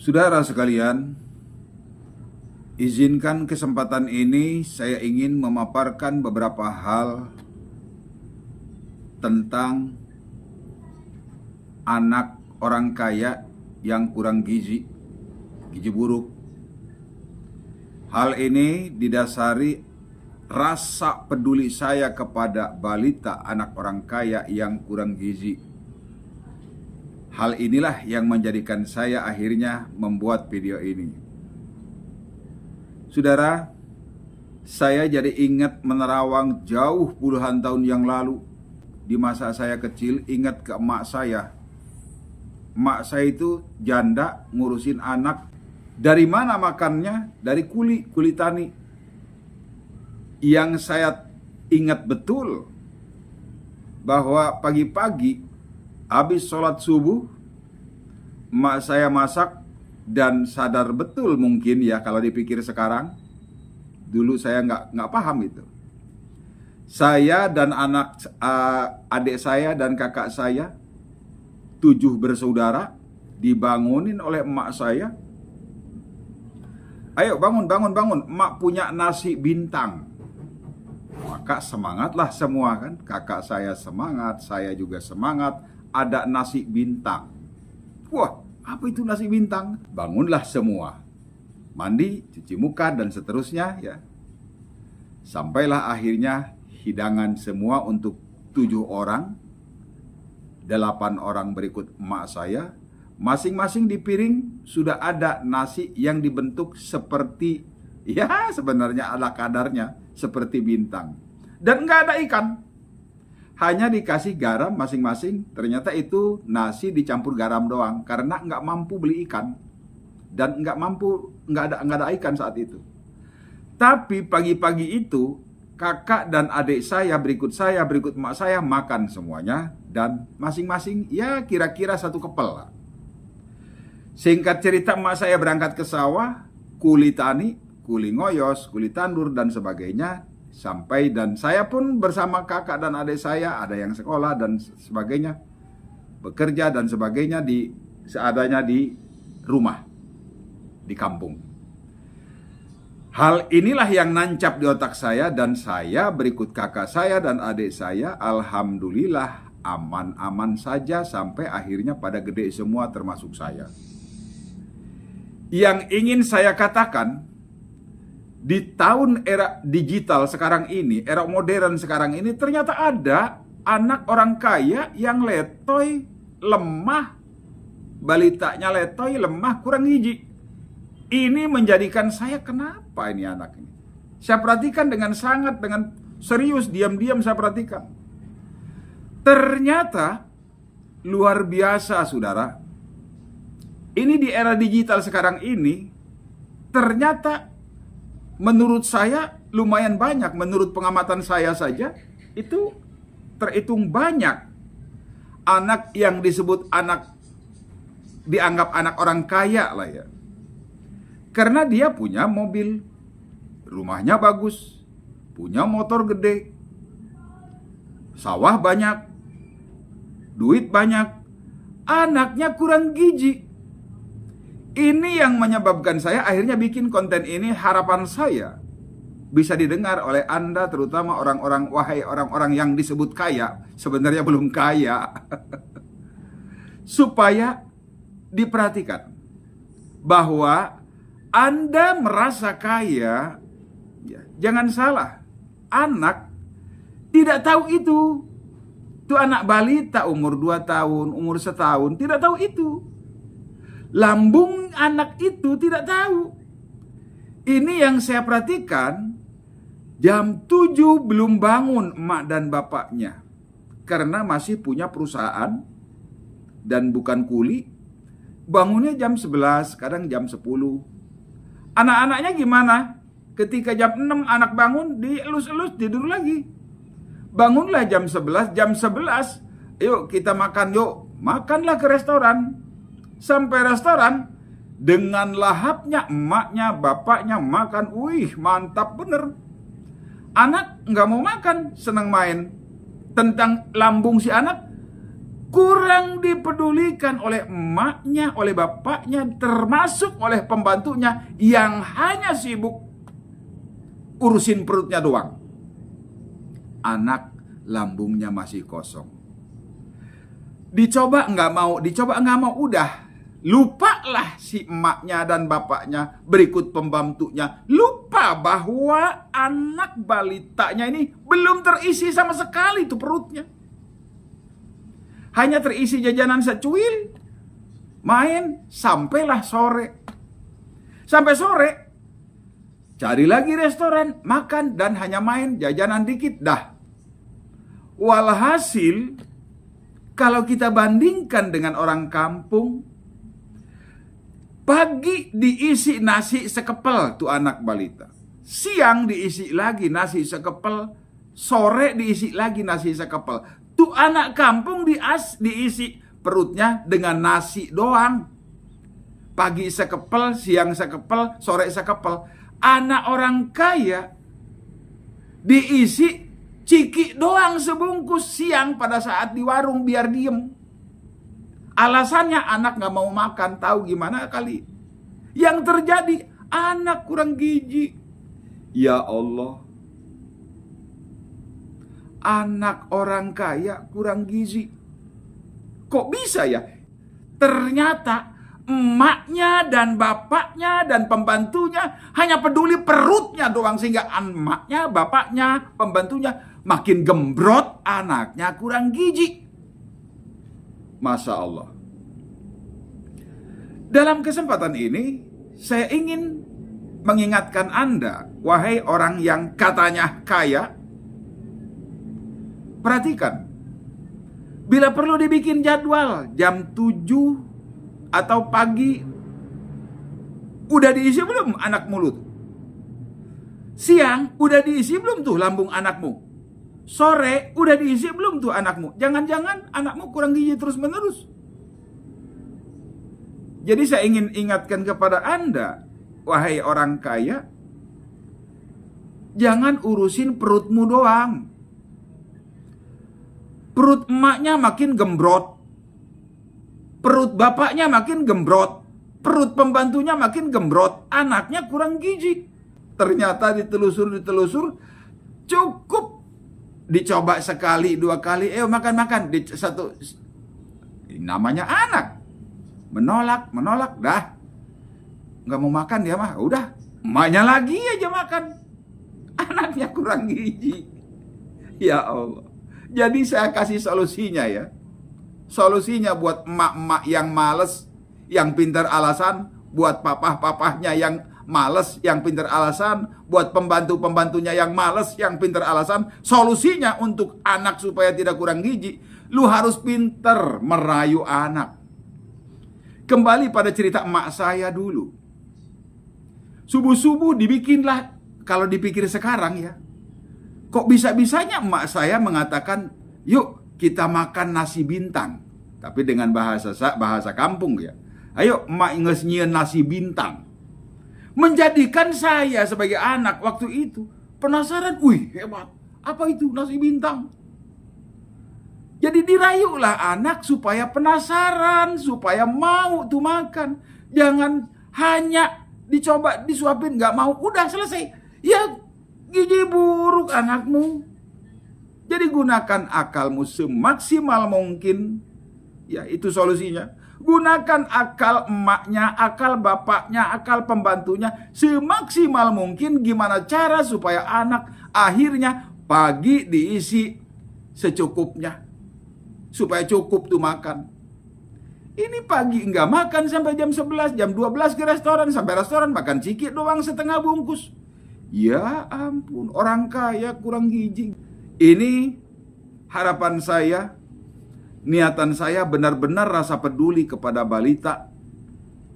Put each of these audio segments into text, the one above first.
Saudara sekalian, izinkan kesempatan ini saya ingin memaparkan beberapa hal tentang anak orang kaya yang kurang gizi buruk. Hal ini didasari rasa peduli saya kepada balita anak orang kaya yang kurang gizi. Hal inilah yang menjadikan saya akhirnya membuat video ini. Saudara, saya jadi ingat menerawang jauh puluhan tahun yang lalu. Di masa saya kecil, ingat ke emak saya. Emak saya itu janda, ngurusin anak. Dari mana makannya? Dari kuli tani. Yang saya ingat betul bahwa pagi-pagi habis sholat subuh, emak saya masak dan sadar betul mungkin ya kalau dipikir sekarang. Dulu saya nggak paham itu. Saya dan adik saya dan kakak saya, 7 bersaudara, dibangunin oleh emak saya. Ayo bangun, emak punya nasi bintang. Maka semangatlah semua kan. Kakak saya semangat, saya juga semangat. Ada nasi bintang. Wah, apa itu nasi bintang? Bangunlah semua. Mandi, cuci muka, dan seterusnya ya. Sampailah akhirnya hidangan semua untuk 7 orang. 8 orang berikut emak saya. Masing-masing di piring sudah ada nasi yang dibentuk seperti, ya sebenarnya ala kadarnya, seperti bintang. Dan nggak ada ikan. Hanya dikasih garam masing-masing. Ternyata itu nasi dicampur garam doang. Karena nggak mampu beli ikan. Dan nggak ada ikan saat itu. Tapi pagi-pagi itu, kakak dan adik saya, berikut emak saya, makan semuanya. Dan masing-masing ya kira-kira 1 kepel lah. Singkat cerita, emak saya berangkat ke sawah, kuli tani, kuli ngoyos, kuli tandur, dan sebagainya. Sampai dan saya pun bersama kakak dan adik saya, ada yang sekolah dan sebagainya, bekerja dan sebagainya seadanya di rumah, di kampung. Hal inilah yang nancap di otak saya, dan saya berikut kakak saya dan adik saya, alhamdulillah aman-aman saja sampai akhirnya pada gede semua termasuk saya. Yang ingin saya katakan, di tahun era digital sekarang ini, era modern sekarang ini, ternyata ada anak orang kaya yang letoy, lemah, balitanya letoy, lemah, kurang gizi. Ini menjadikan saya, kenapa ini anak ini? Saya perhatikan dengan serius, diam-diam saya perhatikan. Ternyata luar biasa, saudara. Ini di era digital sekarang ini, ternyata menurut saya lumayan banyak, menurut pengamatan saya saja, itu terhitung banyak anak yang disebut dianggap anak orang kaya lah ya. Karena dia punya mobil, rumahnya bagus, punya motor gede, sawah banyak, duit banyak, anaknya kurang gizi. Ini yang menyebabkan saya akhirnya bikin konten ini. Harapan saya bisa didengar oleh Anda, terutama wahai orang-orang yang disebut kaya, sebenarnya belum kaya. Supaya diperhatikan bahwa Anda merasa kaya, ya, jangan salah. Anak tidak tahu itu. Itu anak balita umur 2 tahun, umur 1 tahun, tidak tahu itu. Lambung anak itu tidak tahu. Ini yang saya perhatikan, jam 7 belum bangun emak dan bapaknya. Karena masih punya perusahaan dan bukan kuli. Bangunnya jam 11, kadang jam 10. Anak-anaknya gimana? Ketika jam 6 anak bangun, dielus-elus tidur lagi. Bangunlah jam 11, yuk kita makan yuk. Makanlah ke restoran. Sampai restoran, dengan lahapnya emaknya, bapaknya makan. Wih, mantap bener. Anak nggak mau makan, senang main. Tentang lambung si anak, kurang dipedulikan oleh emaknya, oleh bapaknya, termasuk oleh pembantunya yang hanya sibuk urusin perutnya doang. Anak lambungnya masih kosong. Dicoba nggak mau, udah. Lupalah si emaknya dan bapaknya, berikut pembantunya. Lupa bahwa anak balitanya ini belum terisi sama sekali tuh perutnya. Hanya terisi jajanan secuil, main, sampailah sore. Sampai sore, cari lagi restoran, makan, dan hanya main, jajanan dikit, dah. Walhasil, kalau kita bandingkan dengan orang kampung, pagi diisi nasi sekepel tuh anak balita. Siang diisi lagi nasi sekepel, sore diisi lagi nasi sekepel. Tuh anak kampung diisi perutnya dengan nasi doang. Pagi sekepel, siang sekepel, sore sekepel. Anak orang kaya diisi ciki doang sebungkus siang pada saat di warung biar diem. Alasannya anak gak mau makan, tahu gimana kali. Yang terjadi, anak kurang gizi. Ya Allah. Anak orang kaya kurang gizi. Kok bisa ya? Ternyata emaknya dan bapaknya dan pembantunya hanya peduli perutnya doang. Sehingga emaknya, bapaknya, pembantunya makin gembrot, anaknya kurang gizi. Masya Allah. Dalam kesempatan ini, saya ingin mengingatkan Anda, wahai orang yang katanya kaya, perhatikan, bila perlu dibikin jadwal jam 7 atau pagi, udah diisi belum anak mulut? Siang, udah diisi belum tuh lambung anakmu? Sore, udah diisi belum tuh anakmu? Jangan-jangan anakmu kurang gizi terus-menerus. Jadi saya ingin ingatkan kepada Anda, wahai orang kaya, jangan urusin perutmu doang. Perut emaknya makin gembrot. Perut bapaknya makin gembrot. Perut pembantunya makin gembrot. Anaknya kurang gizi. Ternyata ditelusur, cukup. Dicoba sekali, 2 kali, makan. Namanya anak. Menolak, dah. Nggak mau makan dia mah, udah. Emaknya lagi aja makan. Anaknya kurang gizi. Ya Allah. Jadi saya kasih solusinya ya. Solusinya buat emak-emak yang males, yang pintar alasan. Buat papah-papahnya yang males, yang pintar alasan. Buat pembantu-pembantunya yang males, yang pintar alasan. Solusinya untuk anak supaya tidak kurang gizi, lu harus pintar merayu anak. Kembali pada cerita emak saya dulu. Subuh-subuh dibikinlah, kalau dipikir sekarang ya, kok bisa-bisanya emak saya mengatakan, yuk kita makan nasi bintang. Tapi dengan bahasa kampung ya. Ayo emak ngesnyian nasi bintang. Menjadikan saya sebagai anak waktu itu penasaran, wih hebat, apa itu nasi bintang? Jadi dirayulah anak supaya penasaran, supaya mau tuh makan. Jangan hanya dicoba disuapin gak mau, udah selesai. Ya gizi buruk anakmu. Jadi gunakan akalmu semaksimal mungkin. Ya itu solusinya. Gunakan akal emaknya, akal bapaknya, akal pembantunya semaksimal mungkin. Gimana cara supaya anak akhirnya pagi diisi secukupnya. Supaya cukup tuh makan. Ini pagi nggak makan sampai jam 11, jam 12 ke restoran. Sampai restoran makan ciki doang setengah bungkus. Ya ampun, orang kaya kurang gizi. Ini harapan saya, niatan saya benar-benar rasa peduli kepada balita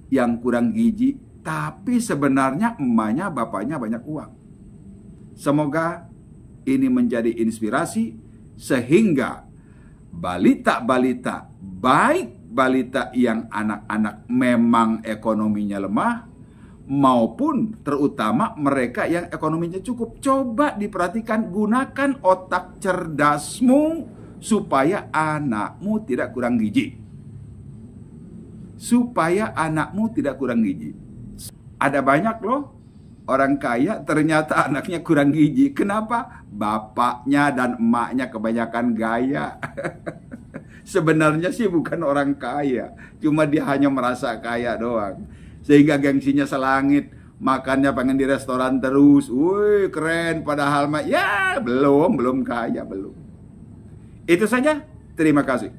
yang kurang gizi. Tapi sebenarnya emaknya, bapaknya banyak uang. Semoga ini menjadi inspirasi sehingga balita-balita, baik balita yang anak-anak memang ekonominya lemah, maupun terutama mereka yang ekonominya cukup. Coba diperhatikan, gunakan otak cerdasmu supaya anakmu tidak kurang gizi. Supaya anakmu tidak kurang gizi. Ada banyak loh orang kaya ternyata anaknya kurang gizi. Kenapa? Bapaknya dan emaknya kebanyakan gaya. Sebenarnya sih bukan orang kaya, cuma dia hanya merasa kaya doang. Sehingga gengsinya selangit, makannya pengen di restoran terus. Wih, keren, padahal mah ya belum kaya, belum. Itu saja. Terima kasih.